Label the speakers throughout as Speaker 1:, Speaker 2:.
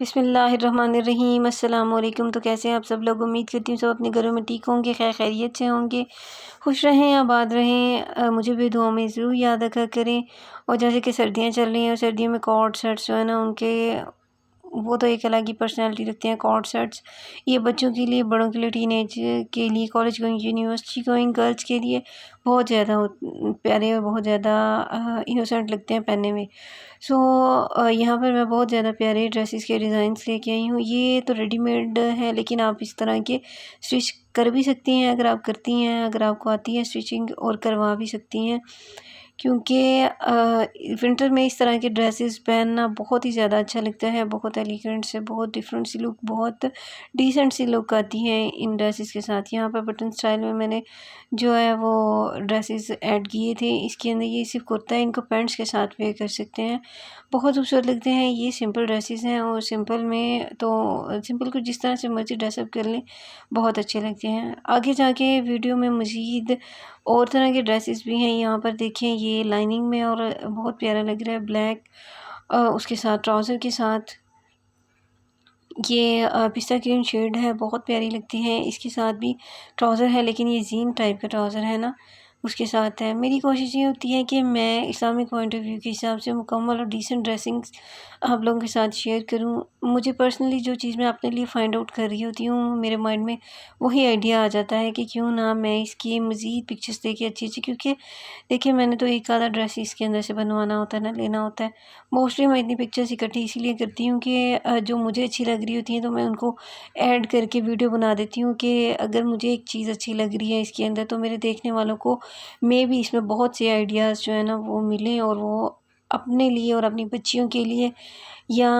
Speaker 1: बिस्मिल्लाहिर्रहमानिर्रहीम अस्सलाम वालेकुम। तो कैसे हैं आप सब लोग? उम्मीद करती हूँ सब अपने घरों में ठीक होंगे, खैर खैरियत से होंगे, खुश रहें, आबाद रहें। मुझे भी दुआ में ज़रूर याद रखा करें। और जैसे कि सर्दियाँ चल रही हैं और सर्दियों में कॉर्ड सेट्स जो है ना उनके वो तो एक अलग ही पर्सनैलिटी रखते हैं। कॉर्ड सेट्स ये बच्चों के लिए, बड़ों के लिए, टीनेज के लिए, college going, university going girls के लिए बहुत ज़्यादा प्यारे और बहुत ज़्यादा इनोसेंट लगते हैं पहनने में। सो यहाँ पर मैं बहुत ज़्यादा प्यारे ड्रेसेस के डिज़ाइंस लेके आई हूँ। ये तो रेडीमेड है, लेकिन आप इस तरह के स्टिच कर भी सकती हैं अगर आप करती हैं, अगर आपको आती है स्टिचिंग, और करवा भी सकती हैं। क्योंकि विंटर में इस तरह के ड्रेसेस पहनना बहुत ही ज़्यादा अच्छा लगता है, बहुत एलिगेंट से, बहुत डिफरेंट सी लुक, बहुत डिसेंट सी लुक आती है इन ड्रेसेस के साथ। यहाँ पर बटन स्टाइल में मैंने जो है वो ड्रेसेस ऐड किए थे। इसके अंदर ये सिर्फ कुर्ता है, इनको पैंट्स के साथ वेयर कर सकते हैं, बहुत खूबसूरत लगते हैं। ये सिंपल ड्रेसेस हैं और सिंपल में तो सिंपल को जिस तरह से मर्जी ड्रेसअप कर लें बहुत अच्छे लगते हैं। आगे जाके वीडियो में मज़ीद और तरह के ड्रेसेस भी हैं। यहाँ पर देखें, ये लाइनिंग में और बहुत प्यारा लग रहा है, ब्लैक उसके साथ ट्राउज़र के साथ ये पिस्ता ग्रीन शेड है, बहुत प्यारी लगती है। इसके साथ भी ट्राउज़र है, लेकिन ये जीन टाइप का ट्राउज़र है ना, उसके साथ है। मेरी कोशिश ये होती है कि मैं इस्लामिक पॉइंट ऑफ व्यू के हिसाब से मुकम्मल और डिसेंट ड्रेसिंग्स आप लोगों के साथ शेयर करूं। मुझे पर्सनली जो चीज़ मैं अपने लिए फ़ाइंड आउट कर रही होती हूँ, मेरे माइंड में वही आइडिया आ जाता है कि क्यों ना मैं इसकी मज़ीद पिक्चर्स देके अच्छी-अच्छी, क्योंकि देखिए मैंने तो एक आधा ड्रेस इसके अंदर से बनवाना होता है ना, लेना होता है। मोस्टली मैं इतनी पिक्चर्स इकट्ठी इसीलिए करती हूँ कि जो मुझे अच्छी लग रही होती हैं तो मैं उनको ऐड करके वीडियो बना देती हूँ कि अगर मुझे एक चीज़ अच्छी लग रही है इसके अंदर तो मेरे देखने वालों को मे भी इसमें बहुत से आइडियाज़ जो है ना वो मिलें, और वो अपने लिए और अपनी बच्चियों के लिए, या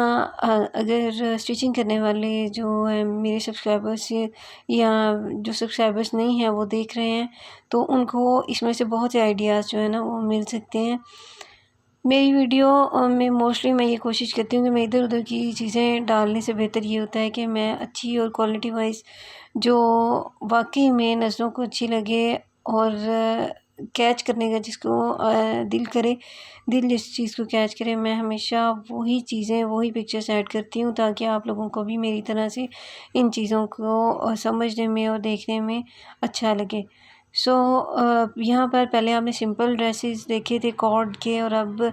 Speaker 1: अगर स्टिचिंग करने वाले जो हैं मेरे सब्सक्राइबर्स या जो सब्सक्राइबर्स नहीं हैं वो देख रहे हैं तो उनको इसमें से बहुत से आइडियाज़ जो है ना वो मिल सकते हैं। मेरी वीडियो में मोस्टली मैं ये कोशिश करती हूँ कि मैं इधर-उधर की चीज़ें डालने से बेहतर ये होता है कि मैं अच्छी और क्वालिटी वाइज़ जो वाक़ई में नज़रों को अच्छी लगे और कैच करने का जिसको दिल करे, दिल जिस चीज़ को कैच करे, मैं हमेशा वही चीज़ें, वही पिक्चर्स ऐड करती हूँ ताकि आप लोगों को भी मेरी तरह से इन चीज़ों को समझने में और देखने में अच्छा लगे। सो यहाँ पर पहले आपने सिंपल ड्रेसेस देखे थे कॉर्ड के, और अब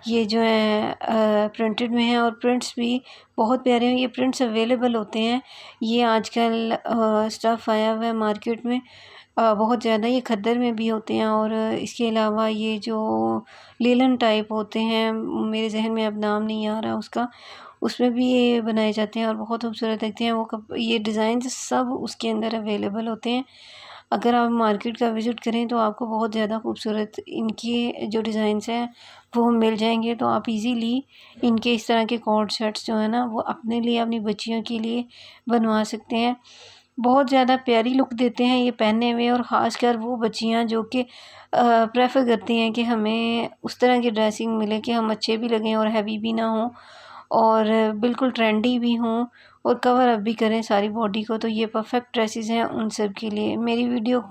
Speaker 1: ये जो है प्रिंटेड में है, और प्रिंट्स भी बहुत प्यारे हैं। ये प्रिंट्स अवेलेबल होते हैं, ये आजकल स्टफ़ आया हुआ है मार्केट में बहुत ज़्यादा। ये खद्दर में भी होते हैं, और इसके अलावा ये जो लेलन टाइप होते हैं, मेरे जहन में अब नाम नहीं आ रहा उसका, उसमें भी ये बनाए जाते हैं और बहुत खूबसूरत लगते हैं। वो ये डिज़ाइन सब उसके अंदर अवेलेबल होते हैं। अगर आप मार्केट का विज़िट करें तो आपको बहुत ज़्यादा खूबसूरत इनके जो डिज़ाइंस हैं वो मिल जाएंगे। तो आप इजीली इनके इस तरह के कॉर्ड सेट्स जो है ना वो अपने लिए, अपनी बच्चियों के लिए बनवा सकते हैं। बहुत ज़्यादा प्यारी लुक देते हैं ये पहनने में, और ख़ासकर वो बच्चियां जो कि प्रेफर करती हैं कि हमें उस तरह की ड्रेसिंग मिले कि हम अच्छे भी लगें और हैवी भी ना हों और बिल्कुल ट्रेंडी भी हों और कवर अप भी करें सारी बॉडी को। तो ये परफेक्ट ड्रेसेस हैं उन सब के लिए। मेरी वीडियो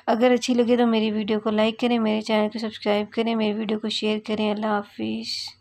Speaker 1: अगर अच्छी लगे तो मेरी वीडियो को लाइक करें, मेरे चैनल को सब्सक्राइब करें, मेरी वीडियो को शेयर करें। अल्लाह हाफिज़।